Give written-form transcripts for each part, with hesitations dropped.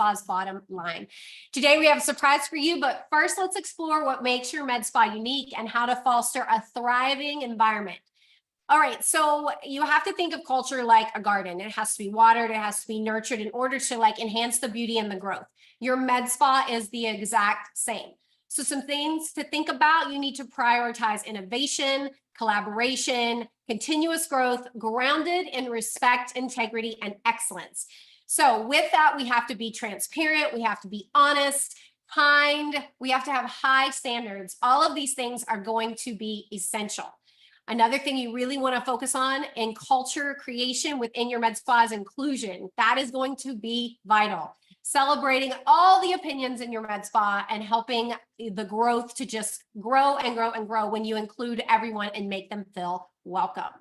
Spa's bottom line. Today, we have a surprise for you, but first let's explore what makes your med spa unique and how to foster a thriving environment. All right, so you have to think of culture like a garden. It has to be watered, it has to be nurtured in order to enhance the beauty and the growth. Your med spa is the exact same. So some things to think about: you need to prioritize innovation, collaboration, continuous growth, grounded in respect, integrity, and excellence. So with that, we have to be transparent, we have to be honest, kind, we have to have high standards. All of these things are going to be essential. Another thing you really want to focus on in culture creation within your med spa is inclusion. That is going to be vital. Celebrating all the opinions in your med spa and helping the growth to just grow and grow and grow when you include everyone and make them feel welcome.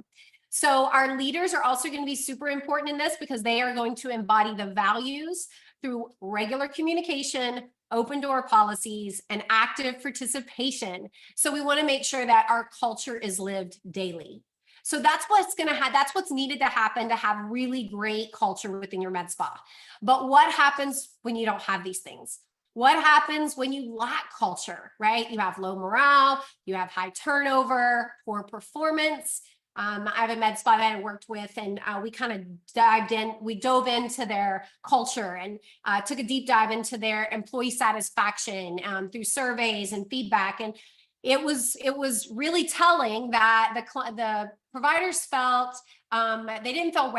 So our leaders are also going to be super important in this because they are going to embody the values through regular communication, open door policies, and active participation. So we want to make sure that our culture is lived daily. So that's what's needed to happen to have really great culture within your med spa. But what happens when you don't have these things? What happens when you lack culture, right? You have low morale, you have high turnover, poor performance. I have a med spa that I worked with, and we kind of dove into their culture and took a deep dive into their employee satisfaction through surveys and feedback. And it was really telling that the providers felt they didn't feel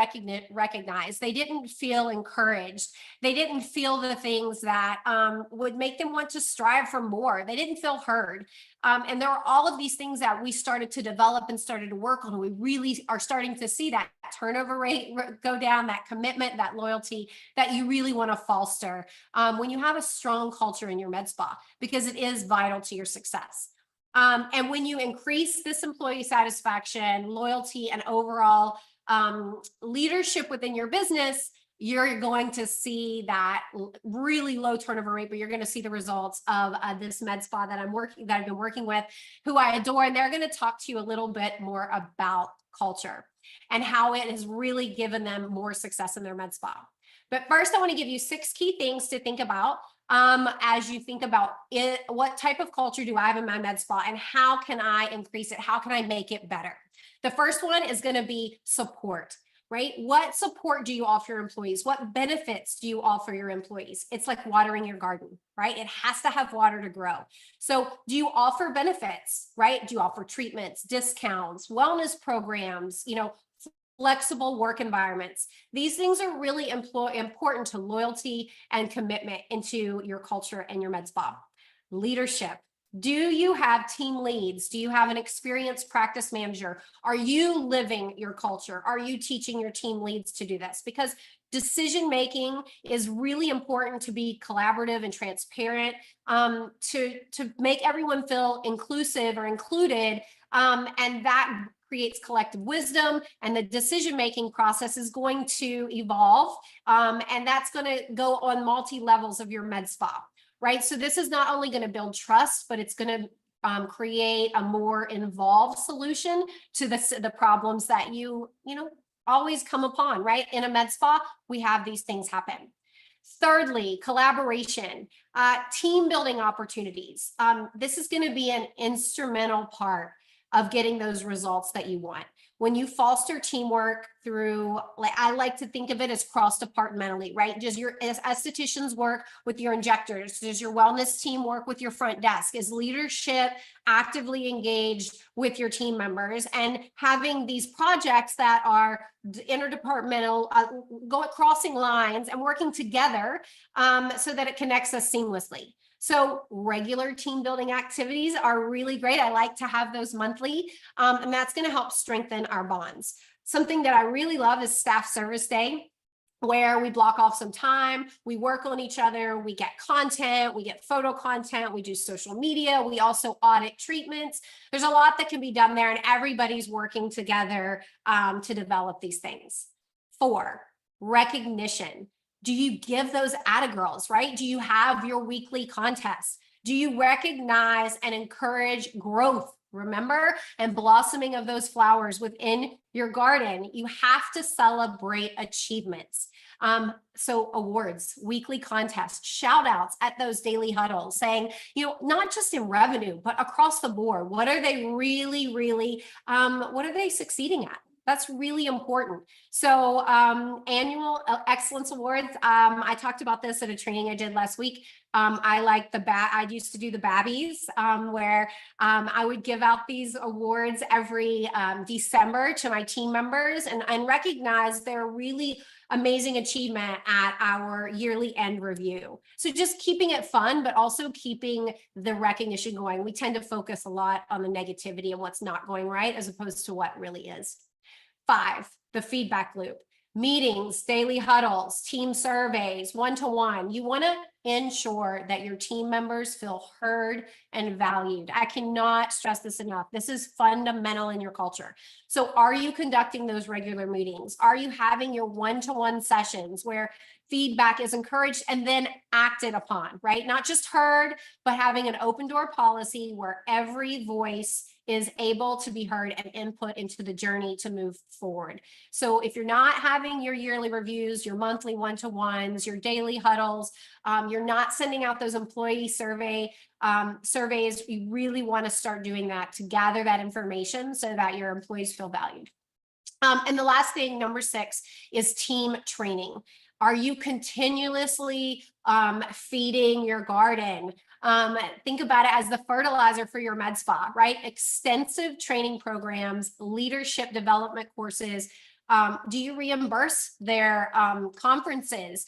recognized. They didn't feel encouraged. They didn't feel the things that would make them want to strive for more. They didn't feel heard. And there are all of these things that we started to develop and started to work on. We really are starting to see that turnover rate go down, that commitment, that loyalty that you really want to foster when you have a strong culture in your med spa, because it is vital to your success. And when you increase this employee satisfaction, loyalty, and overall leadership within your business, you're going to see that really low turnover rate, but you're going to see the results of this med spa that I've been working with, who I adore. And they're going to talk to you a little bit more about culture and how it has really given them more success in their med spa. But first, I want to give you 6 key things to think about as you think about it. What type of culture do I have in my med spa, and how can I increase it? How can I make it better? The first one is going to be support, right? What support do you offer your employees? What benefits do you offer your employees? It's like watering your garden, right? It has to have water to grow. So do you offer benefits, right? Do you offer treatments, discounts, wellness programs, flexible work environments? These things are really important to loyalty and commitment into your culture and your med spa. Leadership. Do you have team leads? Do you have an experienced practice manager? Are you living your culture? Are you teaching your team leads to do this? Because decision-making is really important to be collaborative and transparent, to make everyone feel inclusive or included, and that creates collective wisdom, and the decision-making process is going to evolve, and that's going to go on multi-levels of your med spa, right? So this is not only going to build trust, but it's going to create a more involved solution to the problems that you always come upon, right? In a med spa, we have these things happen. Thirdly, collaboration, team building opportunities. This is going to be an instrumental part of getting those results that you want. When you foster teamwork through, I like to think of it as cross-departmentally, right? Does your estheticians work with your injectors? Does your wellness team work with your front desk? Is leadership actively engaged with your team members? And having these projects that are interdepartmental, crossing lines and working together so that it connects us seamlessly. So regular team building activities are really great. I like to have those monthly, and that's going to help strengthen our bonds. Something that I really love is staff service day, where we block off some time, we work on each other, we get content, we get photo content, we do social media, we also audit treatments. There's a lot that can be done there, and everybody's working together to develop these things. 4, recognition. Do you give those atta girls, right? Do you have your weekly contests? Do you recognize and encourage growth, remember, and blossoming of those flowers within your garden? You have to celebrate achievements. So awards, weekly contests, shout outs at those daily huddles saying, not just in revenue, but across the board, what are they really, what are they succeeding at? That's really important. So annual excellence awards. I talked about this at a training I did last week. I like I used to do the Babbies, where I would give out these awards every December to my team members and recognize their really amazing achievement at our yearly end review. So just keeping it fun, but also keeping the recognition going. We tend to focus a lot on the negativity and what's not going right, as opposed to what really is. 5, the feedback loop. Meetings, daily huddles, team surveys, one-to-one. You want to ensure that your team members feel heard and valued. I cannot stress this enough. This is fundamental in your culture. So are you conducting those regular meetings? Are you having your one-to-one sessions where feedback is encouraged and then acted upon, right? Not just heard, but having an open door policy where every voice is able to be heard and input into the journey to move forward. So if you're not having your yearly reviews, your monthly one-to-ones, your daily huddles, you're not sending out those employee surveys, you really want to start doing that to gather that information so that your employees feel valued. And the last thing, number 6, is team training. Are you continuously feeding your garden? Think about it as the fertilizer for your med spa, right? Extensive training programs, leadership development courses. Do you reimburse their conferences?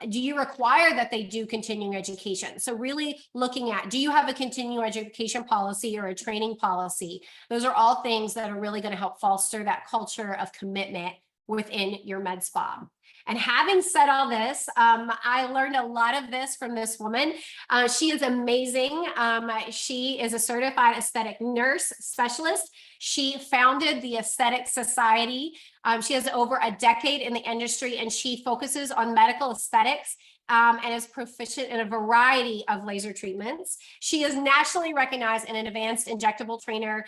Do you require that they do continuing education? So really looking at, do you have a continuing education policy or a training policy? Those are all things that are really going to help foster that culture of commitment within your med spa. And having said all this, I learned a lot of this from this woman. She is amazing. She is a certified aesthetic nurse specialist. She founded the Aesthetic Society. She has over a decade in the industry, and she focuses on medical aesthetics and is proficient in a variety of laser treatments. She is nationally recognized and an advanced injectable trainer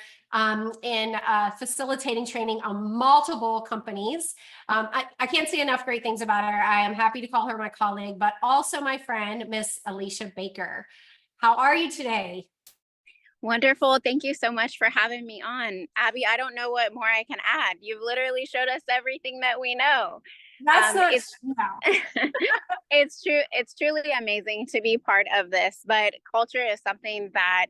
in facilitating training on multiple companies. I can't say enough great things about her. I am happy to call her my colleague, but also my friend, Miss Alecia Baker. How are you today? Wonderful. Thank you so much for having me on. Abby, I don't know what more I can add. You've literally showed us everything that we know. That's not it's it's true. It's truly amazing to be part of this, but culture is something that,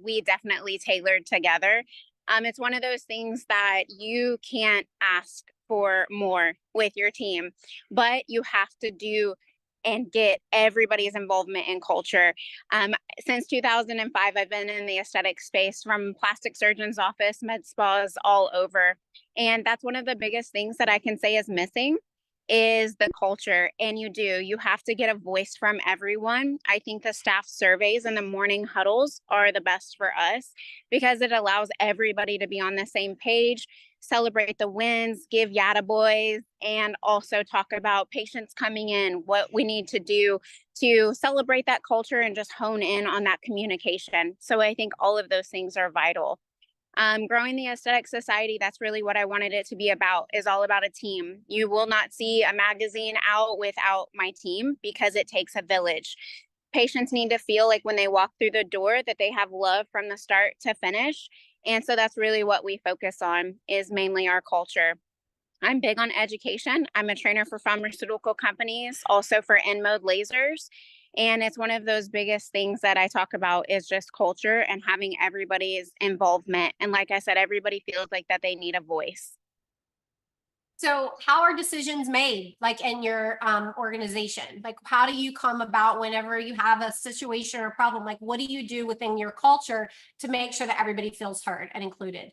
we definitely tailored together. It's one of those things that you can't ask for more with your team, but you have to do and get everybody's involvement in culture. Since 2005, I've been in the aesthetic space, from plastic surgeon's office, med spas, all over. And that's one of the biggest things that I can say is missing, is the culture. And you have to get a voice from everyone. I think the staff surveys and the morning huddles are the best for us, because it allows everybody to be on the same page, celebrate the wins, give yada boys, and also talk about patients coming in, what we need to do to celebrate that culture and just hone in on that communication. So I think all of those things are vital. Growing the Aesthetic Society, that's really what I wanted it to be about, is all about a team. You will not see a magazine out without my team, because it takes a village. Patients need to feel like when they walk through the door that they have love from the start to finish. And so that's really what we focus on, is mainly our culture. I'm big on education. I'm a trainer for pharmaceutical companies, also for N-mode lasers. And it's one of those biggest things that I talk about, is just culture and having everybody's involvement. And like I said, everybody feels like that they need a voice. So how are decisions made, like in your organization? Like, how do you come about whenever you have a situation or problem? Like, what do you do within your culture to make sure that everybody feels heard and included?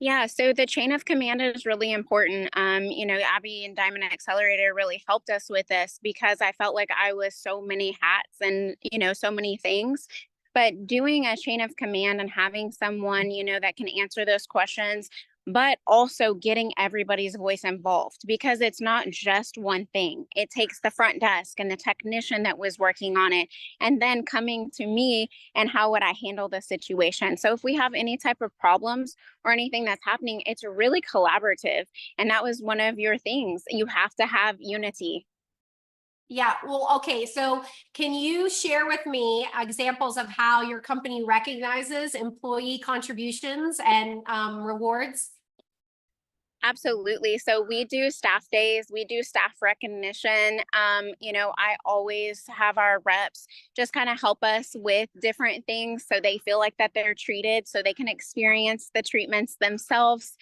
Yeah, so the chain of command is really important. Abby and Diamond Accelerator really helped us with this, because I felt like I was so many hats and, so many things. But doing a chain of command and having someone, that can answer those questions but also getting everybody's voice involved, because it's not just one thing. It takes the front desk and the technician that was working on it, and then coming to me and how would I handle the situation. So if we have any type of problems or anything that's happening, it's really collaborative. And that was one of your things. You have to have unity. Yeah, well, okay, so can you share with me examples of how your company recognizes employee contributions and rewards? Absolutely. So we do staff days, we do staff recognition. I always have our reps just kind of help us with different things so they feel like that they're treated, so they can experience the treatments themselves.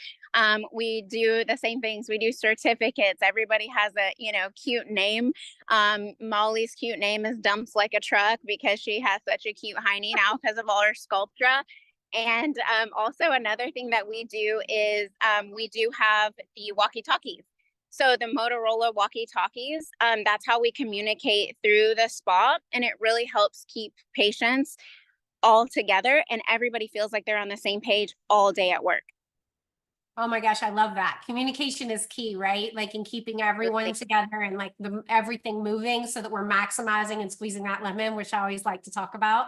We do the same things. We do certificates. Everybody has a, cute name. Molly's cute name is Dumps Like a Truck because she has such a cute hiney now because of all her sculptra. And also another thing that we do is we do have the walkie-talkies. So the Motorola walkie-talkies, that's how we communicate through the spa, and it really helps keep patients all together and everybody feels like they're on the same page all day at work. Oh my gosh, I love that. Communication is key, right? Like in keeping everyone together and like everything moving so that we're maximizing and squeezing that lemon, which I always like to talk about.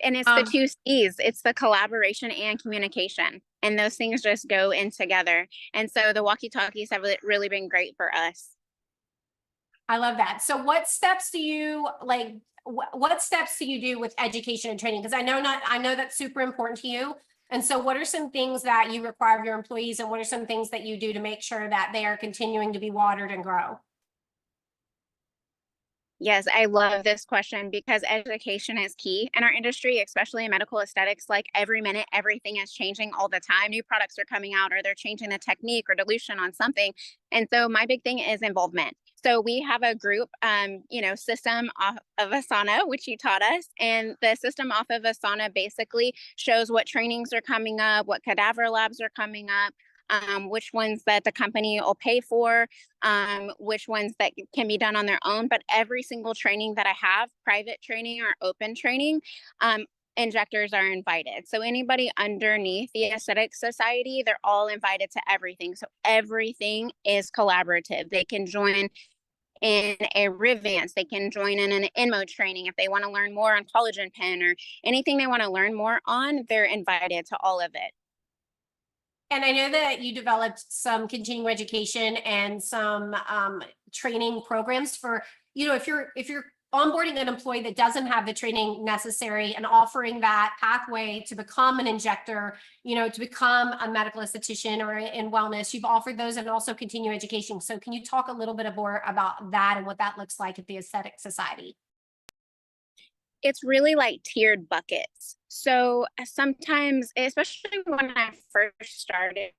And it's the two C's. It's the collaboration and communication. And those things just go in together. And so the walkie-talkies have really been great for us. I love that. So what steps do you like, what steps do you do with education and training? Because I know that's super important to you. And so what are some things that you require of your employees, and what are some things that you do to make sure that they are continuing to be watered and grow? Yes, I love this question because education is key in our industry, especially in medical aesthetics. Like every minute, everything is changing all the time. New products are coming out, or they're changing the technique or dilution on something. And so my big thing is involvement. So we have a group, system off of Asana, which you taught us. And the system off of Asana basically shows what trainings are coming up, what cadaver labs are coming up, which ones that the company will pay for, which ones that can be done on their own. But every single training that I have, private training or open training, injectors are invited. So anybody underneath the Aesthetic Society, they're all invited to everything. So everything is collaborative. They can join in a Revance, they can join in an InMode training if they want to learn more on collagen pen or anything they want to learn more on, they're invited to all of it. And I know that you developed some continuing education and some training programs for, if you're onboarding an employee that doesn't have the training necessary and offering that pathway to become an injector, to become a medical esthetician or in wellness, you've offered those and also continuing education. So can you talk a little bit more about that and what that looks like at the Aesthetic Society? It's really like tiered buckets. So sometimes, especially when I first started,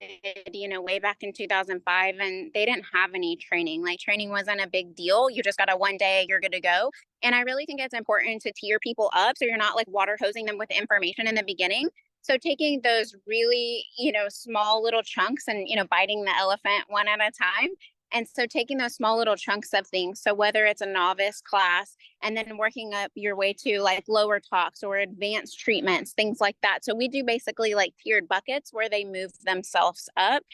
way back in 2005, and they didn't have any training. Like training wasn't a big deal. You just got a one day, you're good to go. And I really think it's important to tier people up so you're not like water hosing them with information in the beginning. So taking those really, small little chunks and, biting the elephant one at a time. And so taking those small little chunks of things, so whether it's a novice class and then working up your way to like lower talks or advanced treatments, things like that. So we do basically like tiered buckets where they move themselves up.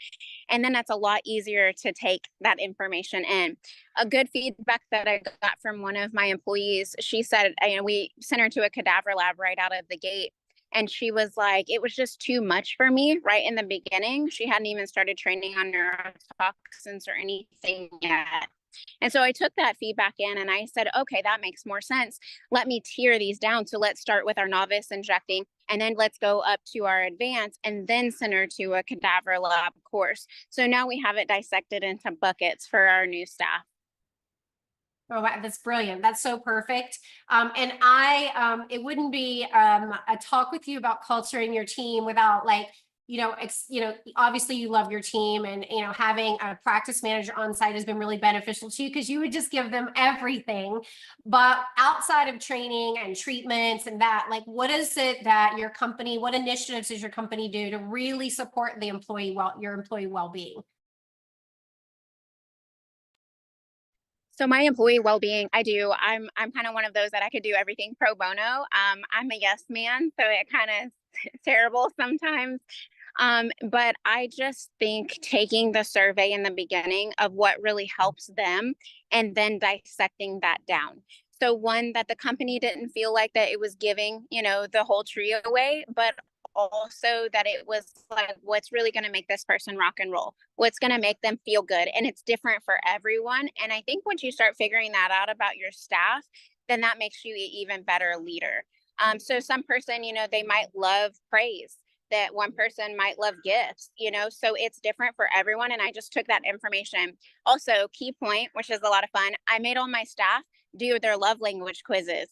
And then that's a lot easier to take that information in. A good feedback that I got from one of my employees, she said, we sent her to a cadaver lab right out of the gate. And she was like, it was just too much for me right in the beginning. She hadn't even started training on neurotoxins or anything yet. And so I took that feedback in and I said, okay, that makes more sense. Let me tier these down. So let's start with our novice injecting, and then let's go up to our advanced and then send her to a cadaver lab course. So now we have it dissected into buckets for our new staff. Oh, that's brilliant. That's so perfect. And it wouldn't be a talk with you about culturing your team without obviously you love your team, and, having a practice manager on site has been really beneficial to you because you would just give them everything. But outside of training and treatments and that, like, what is it that what initiatives does your company do to really support your employee well-being? So my employee well-being, I'm kind of one of those that I could do everything pro bono. I'm a yes man, so it kind of terrible sometimes. But I just think taking the survey in the beginning of what really helps them and then dissecting that down. So one, that the company didn't feel like that it was giving, the whole tree away, but also that it was like, what's really going to make this person rock and roll? What's going to make them feel good? And it's different for everyone. And I think once you start figuring that out about your staff, then that makes you an even better leader. So some person, they might love praise, that one person might love gifts, so it's different for everyone. And I just took that information. Also, key point, which is a lot of fun, I made all my staff do their love language quizzes,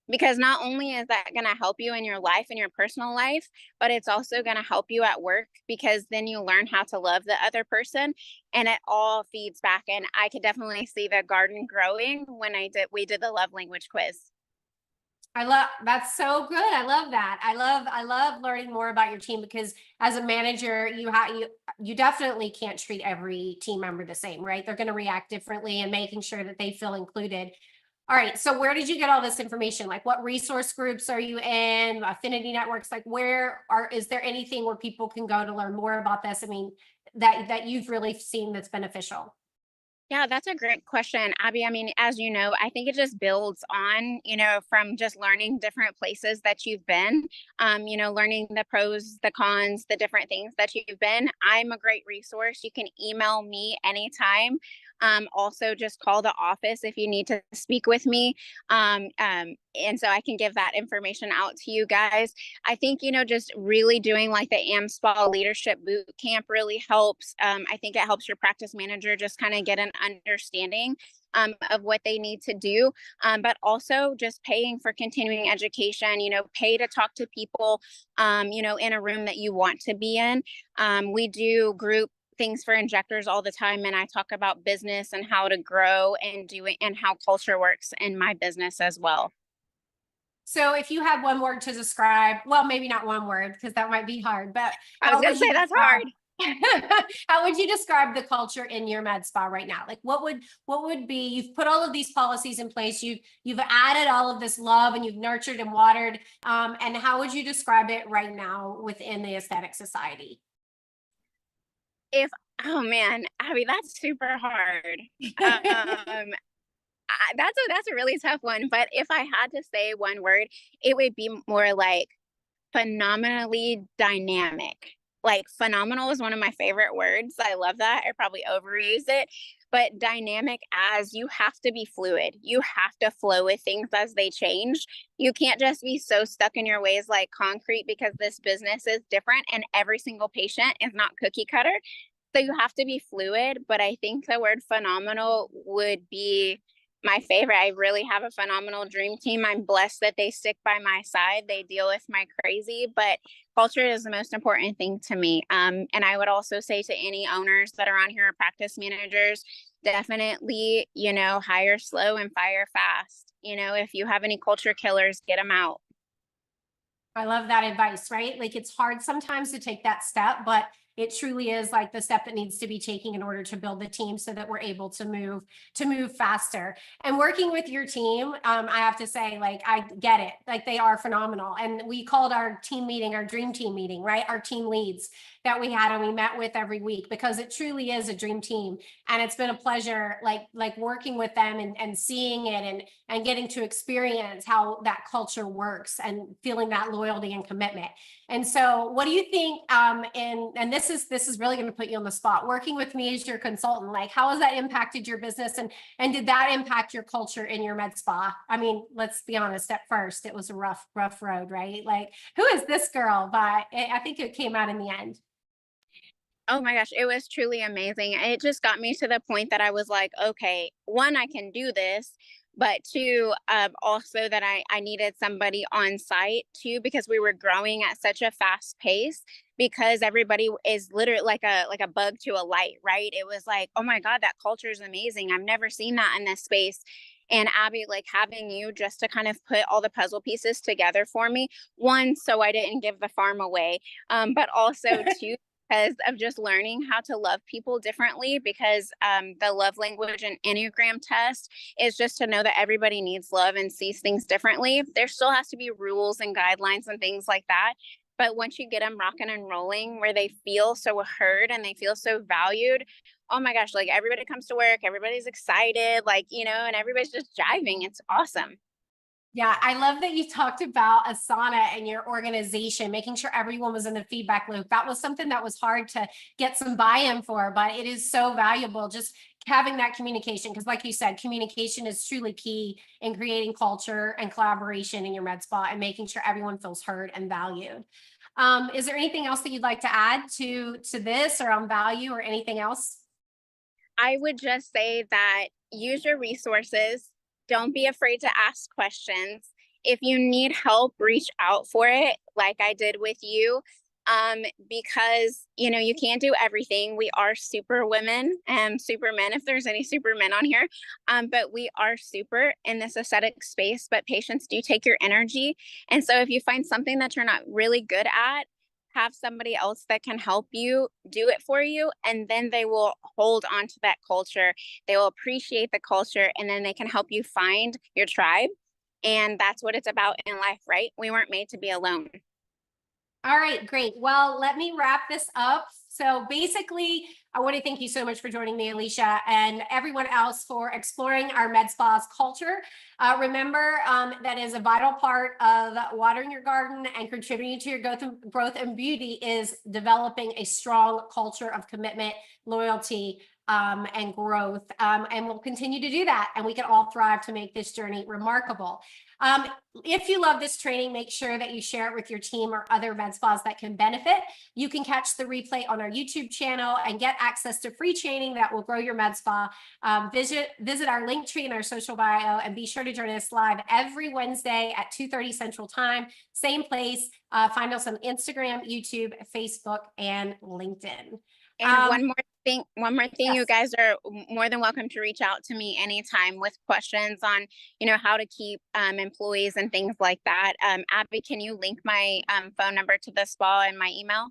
because not only is that going to help you in your life and your personal life, but it's also going to help you at work, because then you learn how to love the other person, and it all feeds back. And I could definitely see the garden growing when we did the love language quiz. That's so good. I love that. I love learning more about your team, because as a manager, you definitely can't treat every team member the same, right? They're going to react differently, and making sure that they feel included. All right. So where did you get all this information? Like, what resource groups are you in? Affinity networks? Like, is there anything where people can go to learn more about this? I mean, that you've really seen that's beneficial? Yeah, that's a great question, Abby. I mean, as you know, I think it just builds on, from just learning different places that you've been, learning the pros, the cons, the different things that you've been. I'm a great resource. You can email me anytime. Also, just call the office if you need to speak with me. And so I can give that information out to you guys. I think, just really doing like the AmSpa leadership boot camp really helps. I think it helps your practice manager just kind of get an understanding of what they need to do, but also just paying for continuing education, pay to talk to people, in a room that you want to be in. We do group things for injectors all the time, and I talk about business and how to grow and do it, and how culture works in my business as well. So if you had one word to describe, well, maybe not one word, because that might be hard, but I was gonna say that's hard. How would you describe the culture in your med spa right now? Like, what would be, you've put all of these policies in place, you've added all of this love, and you've nurtured and watered, and how would you describe it right now within the aesthetic society? Oh man, Abby, that's super hard. That's a really tough one. But if I had to say one word, it would be more like phenomenally dynamic. Like, phenomenal is one of my favorite words. I love that. I probably overuse it. But dynamic, as you have to be fluid. You have to flow with things as they change. You can't just be so stuck in your ways like concrete, because this business is different and every single patient is not cookie cutter. So you have to be fluid. But I think the word phenomenal would be my favorite. I really have a phenomenal dream team. I'm blessed that they stick by my side. They deal with my crazy, but culture is the most important thing to me. And I would also say to any owners that are on here, practice managers, definitely, hire slow and fire fast. If you have any culture killers, get them out. I love that advice, right? Like, it's hard sometimes to take that step, but it truly is like the step that needs to be taken in order to build the team, so that we're able to move faster. And working with your team, I have to say, like, I get it. Like, they are phenomenal. And we called our team meeting our dream team meeting, right? Our team leads that we had and we met with every week, because it truly is a dream team. And it's been a pleasure, like working with them and seeing it, and getting to experience how that culture works, and feeling that loyalty and commitment. And so what do you think, and this is really going to put you on the spot, working with me as your consultant, like, how has that impacted your business, and did that impact your culture in your med spa? I mean, let's be honest, at first it was a rough road, right? Like, who is this girl? But I think it came out in the end. Oh my gosh, it was truly amazing. It just got me to the point that I was like, okay, one, I can do this, but two, also that I needed somebody on site too, because we were growing at such a fast pace, because everybody is literally like a bug to a light, right? It was like, oh my God, that culture is amazing. I've never seen that in this space. And Abby, like, having you just to kind of put all the puzzle pieces together for me, one, so I didn't give the farm away, but also two, because of just learning how to love people differently, because the love language and Enneagram test is just to know that everybody needs love and sees things differently. There still has to be rules and guidelines and things like that. But once you get them rocking and rolling where they feel so heard and they feel so valued, oh my gosh, like everybody comes to work, everybody's excited, like, and everybody's just jiving. It's awesome. Yeah, I love that you talked about Asana and your organization, making sure everyone was in the feedback loop. That was something that was hard to get some buy-in for, but it is so valuable just having that communication. Because like you said, communication is truly key in creating culture and collaboration in your med spa and making sure everyone feels heard and valued. Is there anything else that you'd like to add to this or on value or anything else? I would just say that use your resources. Don't be afraid to ask questions. If you need help, reach out for it, like I did with you. Because you can't do everything. We are super women and supermen, if there's any supermen on here. But we are super in this aesthetic space, but patients do take your energy. And so if you find something that you're not really good at, have somebody else that can help you do it for you, and then they will hold on to that culture. They will appreciate the culture, and then they can help you find your tribe. And that's what it's about in life, right? We weren't made to be alone. All right, great. Well, let me wrap this up. So basically, I want to thank you so much for joining me, Alecia, and everyone else for exploring our med spa's culture. Remember, that is a vital part of watering your garden and contributing to your growth and beauty is developing a strong culture of commitment, loyalty, and growth. And we'll continue to do that. And we can all thrive to make this journey remarkable. If you love this training, make sure that you share it with your team or other med spas that can benefit. You can catch the replay on our YouTube channel and get access to free training that will grow your med spa. Visit our link tree in our social bio, and be sure to join us live every Wednesday at 2:30 Central Time, same place. Find us on Instagram, YouTube, Facebook, and LinkedIn. And one more thing, Yes. you guys are more than welcome to reach out to me anytime with questions on, how to keep employees and things like that. Abby, can you link my phone number to the spa and my email?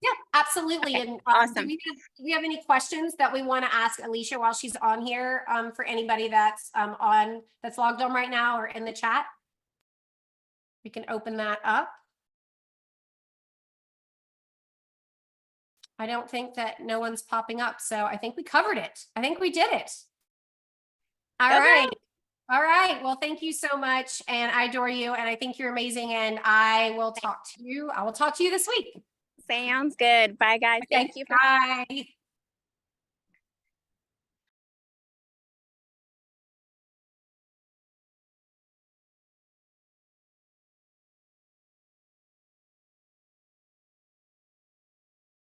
Yeah, absolutely. Okay, And awesome. do we have any questions that we want to ask Alecia while she's on here, for anybody that's that's logged on right now or in the chat? We can open that up. I don't think that no one's popping up, so I think we covered it. I think we did it. All right. All right. Well, thank you so much. And I adore you. And I think you're amazing. And I will talk to you. I will talk to you this week. Sounds good. Bye, guys. Okay, Thank you for bye.